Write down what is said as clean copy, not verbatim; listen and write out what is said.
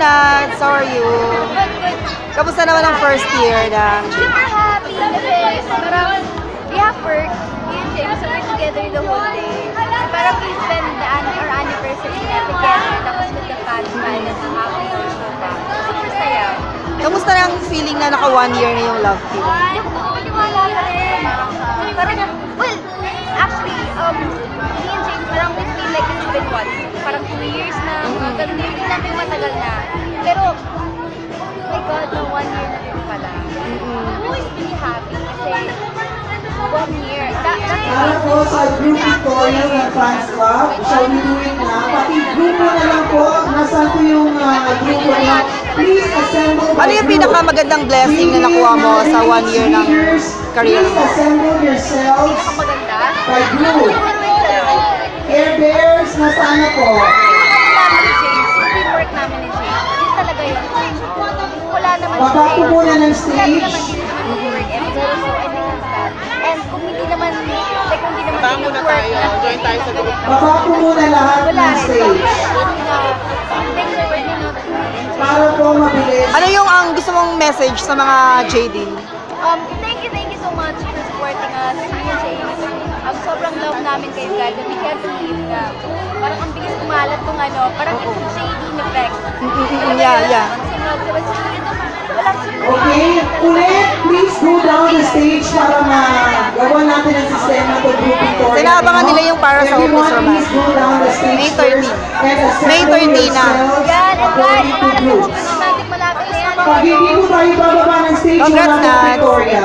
Nats! How are you? Kamusta naman ang first year ng Super happy kasi parang we have work, me and James, so we're together the whole day. Parang we spend our anniversary together, tapos with the fans and happy also pa. Super saya. Kamusta na ang feeling na naka 1 year na yung Love Team? Hindi ko maniwala pa rin. Parang, well, actually, me and James, parang we feel like it's been what? Parang 2 years na, ganun din natin matagal na. Pero, oh my God, na 1 year na rin pala. I'm always really happy kasi 1 year. Para po sa group Victoria ng Fans Club, shall we do it na? Pati grupo na lang po, nasaan po yung grupo na? Please assemble Ano yung pinakamagandang blessing na nakuha mo sa 1 year ng career Please mo? assemble yourselves Maganda. by group. Care Bears, nasaan na po? Teamwork namin ni James. Yun talaga yun. Wala naman Baba po muna ng stage. teamwork episode, so I think it's that. And kung hindi naman, like kung hindi naman teamwork na, join tayo sa group. Baba po muna lahat ng stage. Thanks for working out. Para po mabilis. Ano yung ang gusto mong message sa mga JD? Thank you so much for supporting us, me and James. Sobrang love namin kayo guys, and we can't believe na parang ang bilis kumalat tong ano, parang it's a JD effect. Yeah. Okay, ulit, please go down the stage para magawa natin ang sistema to group Victoria. Sinabangan nila yung para sa Everyone, Opus Romance. please go down the stage May 13. first and assemble May 13 na. yourselves Yan, and guys, according to para sa groups. natin malapit na yan. Pag hindi po tayo bababa ng stage, Congrats, wala po Nats. Victoria.